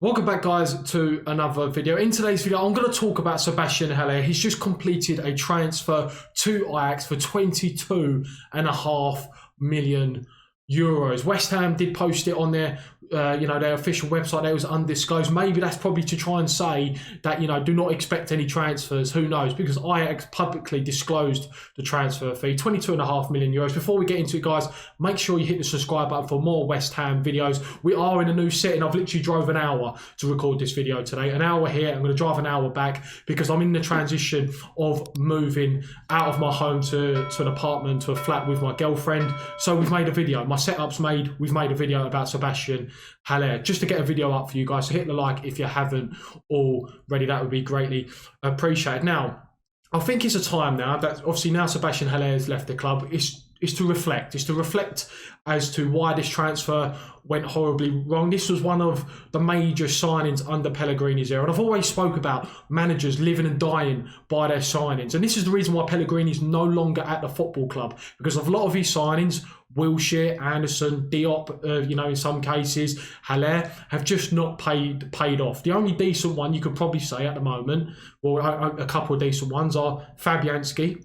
Welcome back, guys, to another video. In today's video, I'm going to talk about Sebastian Haller. He's just completed a transfer to Ajax for 22.5 million euros. West Ham did post it on their their official website. That was undisclosed. Maybe that's probably to try and say that, do not expect any transfers. Who knows? Because Ajax publicly disclosed the transfer fee, 22.5 million euros. Before we get into it, guys, make sure you hit the subscribe button for more West Ham videos. We are in a new setting. I've literally drove an hour to record this video today. An hour here. I'm going to drive an hour back because I'm in the transition of moving out of my home to an apartment, to a flat with my girlfriend. So we've made a video. My setup's made. We've made a video about Sebastian Haller, just to get a video up for you guys. So hit the like if you haven't already. That would be greatly appreciated. Now, I think it's a time now that obviously now Sebastian Haller has left the club. It's to reflect. It's to reflect as to why this transfer went horribly wrong. This was one of the major signings under Pellegrini's era. And I've always spoke about managers living and dying by their signings. And this is the reason why Pellegrini's no longer at the football club. Because of a lot of his signings, Wilshere, Anderson, Diop, in some cases, Haller, have just not paid off. The only decent one you could probably say at the moment, or a couple of decent ones, are Fabianski.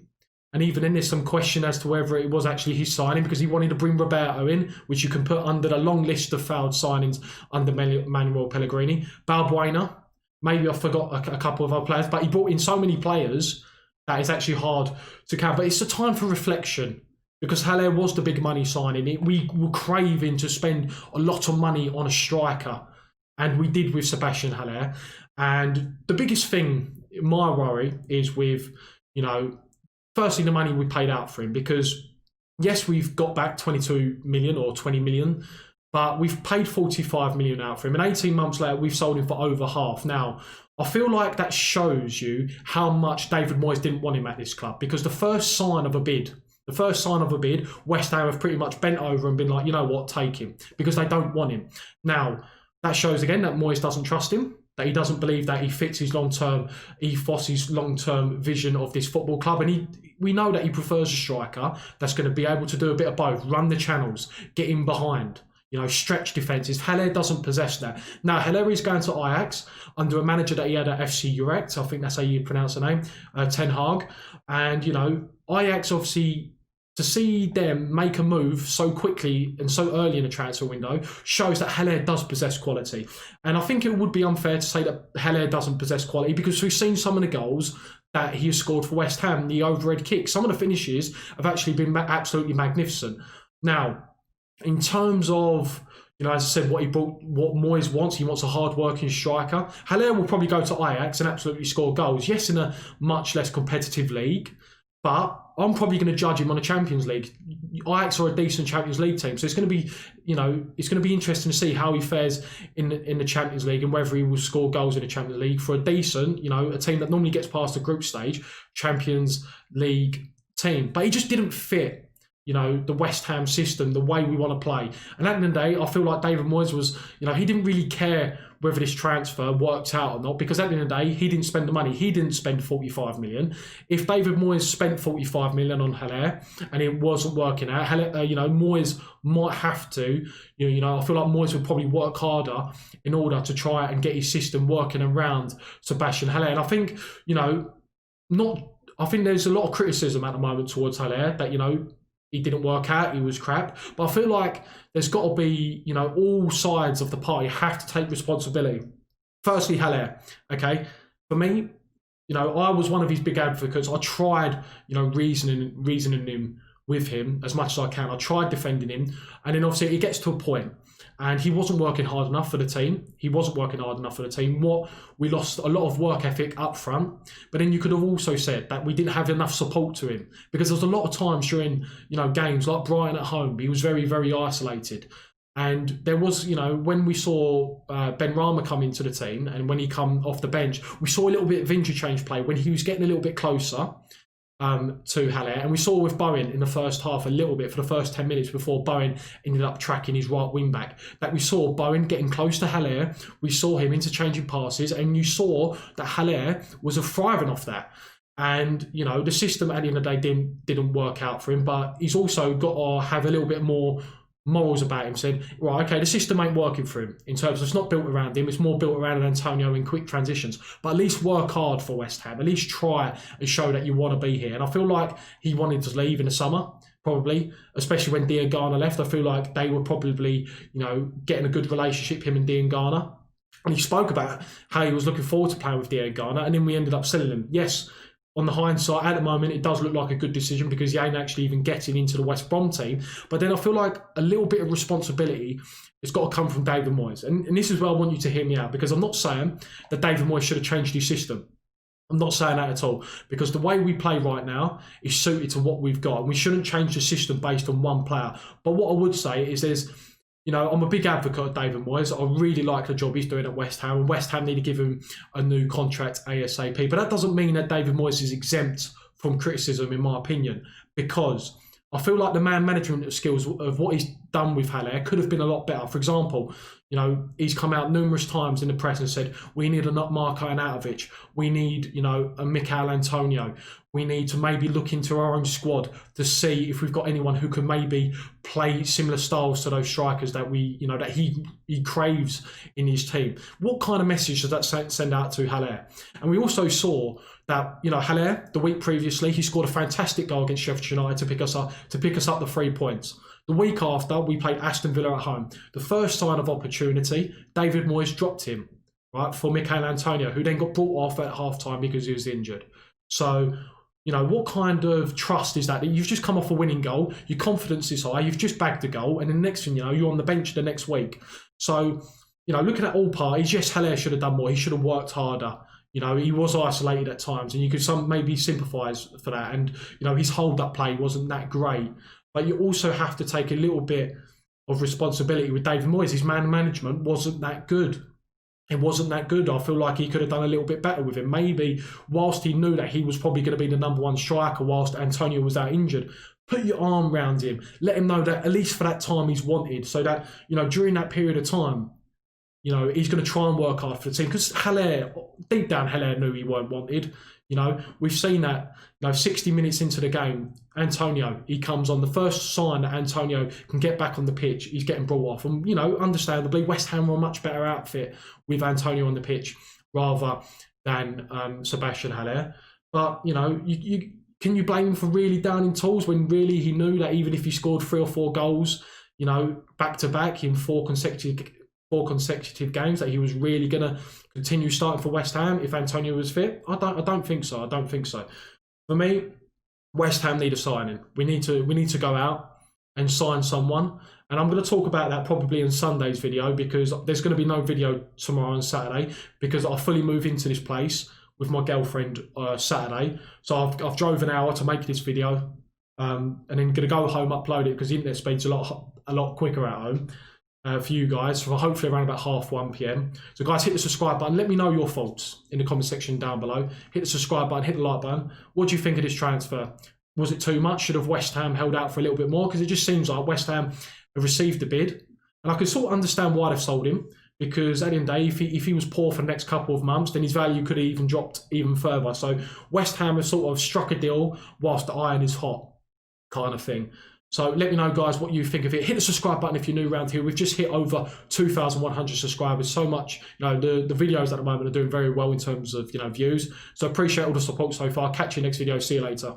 And even then, there's some question as to whether it was actually his signing, because he wanted to bring Roberto in, which you can put under the long list of failed signings under Manuel Pellegrini. Balbuena, maybe I forgot a couple of other players, but he brought in so many players that it's actually hard to count. But it's a time for reflection, because Haller was the big money signing. We were craving to spend a lot of money on a striker, and we did with Sebastian Haller. And the biggest thing, my worry, is with, firstly, the money we paid out for him, because yes, we've got back 22 million or 20 million, but we've paid 45 million out for him. And 18 months later, we've sold him for over half. Now, I feel like that shows you how much David Moyes didn't want him at this club, because the first sign of a bid, West Ham have pretty much bent over and been like, you know what, take him, because they don't want him. Now, that shows again that Moyes doesn't trust him, that he doesn't believe that he fits his long-term ethos, his long-term vision of this football club. And we know that he prefers a striker that's going to be able to do a bit of both, run the channels, get in behind, stretch defences. Haller doesn't possess that. Now, Haller is going to Ajax under a manager that he had at FC Utrecht. I think that's how you pronounce the name, Ten Hag. And, Ajax obviously, to see them make a move so quickly and so early in the transfer window shows that Haller does possess quality. And I think it would be unfair to say that Haller doesn't possess quality, because we've seen some of the goals that he has scored for West Ham, the overhead kicks. Some of the finishes have actually been absolutely magnificent. Now, in terms of, as I said, what Moyes wants, he wants a hard-working striker. Haller will probably go to Ajax and absolutely score goals. Yes, in a much less competitive league, but I'm probably going to judge him on a Champions League. Ajax are a decent Champions League team, so it's going to be, it's going to be interesting to see how he fares in the Champions League and whether he will score goals in the Champions League for a decent, a team that normally gets past the group stage, Champions League team. But he just didn't fit, the West Ham system, the way we want to play. And at the end of the day, I feel like David Moyes was, he didn't really care whether this transfer worked out or not, because at the end of the day, he didn't spend the money. He didn't spend 45 million. If David Moyes spent 45 million on Haller and it wasn't working out, Moyes might have to, I feel like Moyes would probably work harder in order to try and get his system working around Sebastian Haller. And I think, I think there's a lot of criticism at the moment towards Haller that, he didn't work out, he was crap. But I feel like there's got to be, all sides of the party have to take responsibility. Firstly, Haller, okay? For me, I was one of his big advocates. I tried, reasoning him with him as much as I can. I tried defending him. And then obviously it gets to a point and he wasn't working hard enough for the team. We lost a lot of work ethic up front, but then you could have also said that we didn't have enough support to him, because there was a lot of times during, games like Brighton at home, he was very, very isolated. And there was, when we saw Benrahma come into the team and when he come off the bench, we saw a little bit of interchange play when he was getting a little bit closer to Haller. And we saw with Bowen in the first half a little bit for the first 10 minutes before Bowen ended up tracking his right wing back, that we saw Bowen getting close to Haller. We saw him interchanging passes, and you saw that Haller was thriving off that. And, the system at the end of the day didn't work out for him, but he's also got to have a little bit more morals about him, said, right, okay, the system ain't working for him in terms of it's not built around him, it's more built around Antonio in quick transitions. But at least work hard for West Ham, at least try and show that you want to be here. And I feel like he wanted to leave in the summer, probably, especially when Diangana left. I feel like they were probably, getting a good relationship, him and Diangana. And he spoke about how he was looking forward to playing with Diangana, and then we ended up selling him. Yes, on the hindsight, at the moment, it does look like a good decision because he ain't actually even getting into the West Brom team. But then I feel like a little bit of responsibility has got to come from David Moyes. And this is where I want you to hear me out, because I'm not saying that David Moyes should have changed his system. I'm not saying that at all, because the way we play right now is suited to what we've got. And we shouldn't change the system based on one player. But what I would say is I'm a big advocate of David Moyes. I really like the job he's doing at West Ham, and West Ham need to give him a new contract ASAP. But that doesn't mean that David Moyes is exempt from criticism, in my opinion, because I feel like the man management skills of what he's done with Haller could have been a lot better. For example, he's come out numerous times in the press and said, we need a Marko Arnautovic. We need, a Michail Antonio. We need to maybe look into our own squad to see if we've got anyone who can maybe play similar styles to those strikers that that he craves in his team. What kind of message does that send out to Haller? And we also saw that, Haller, the week previously, he scored a fantastic goal against Sheffield United to pick us up the 3 points. The week after, we played Aston Villa at home. The first sign of opportunity, David Moyes dropped him, right, for Michail Antonio, who then got brought off at half-time because he was injured. So, what kind of trust is that? You've just come off a winning goal, your confidence is high, you've just bagged a goal, and the next thing you're on the bench the next week. So, looking at all parties, yes, Haller should have done more. He should have worked harder. He was isolated at times, and you could maybe sympathise for that. And, his hold-up play wasn't that great. But you also have to take a little bit of responsibility with David Moyes. His man management wasn't that good. It wasn't that good. I feel like he could have done a little bit better with him. Maybe whilst he knew that he was probably going to be the number one striker whilst Antonio was out injured, put your arm around him. Let him know that at least for that time he's wanted, so that, during that period of time, he's going to try and work hard for the team. Because deep down, Haller knew he weren't wanted. We've seen that, 60 minutes into the game, Antonio, he comes on. The first sign that Antonio can get back on the pitch, he's getting brought off. And, understandably, West Ham were a much better outfit with Antonio on the pitch rather than Sebastian Haller. But, can you blame him for really downing tools when really he knew that even if he scored 3 or 4 goals, back-to-back in 4 consecutive games, that he was really going to continue starting for West Ham if Antonio was fit? I don't think so. For me, West Ham need a signing. We need to go out and sign someone. And I'm going to talk about that probably in Sunday's video, because there's going to be no video tomorrow on Saturday, because I fully move into this place with my girlfriend Saturday. So I've drove an hour to make this video, and then going to go home, upload it, because the internet speed's a lot quicker at home. For you guys, for hopefully around about 1:30 PM. So guys, hit the subscribe button. Let me know your thoughts in the comment section down below. Hit the subscribe button, hit the like button. What do you think of this transfer? Was it too much? Should have West Ham held out for a little bit more? Because it just seems like West Ham have received the bid. And I can sort of understand why they've sold him, because at the end of the day, if he was poor for the next couple of months, then his value could have even dropped even further. So West Ham have sort of struck a deal whilst the iron is hot, kind of thing. So let me know, guys, what you think of it. Hit the subscribe button if you're new around here. We've just hit over 2,100 subscribers. So much, the videos at the moment are doing very well in terms of, views. So appreciate all the support so far. Catch you next video. See you later.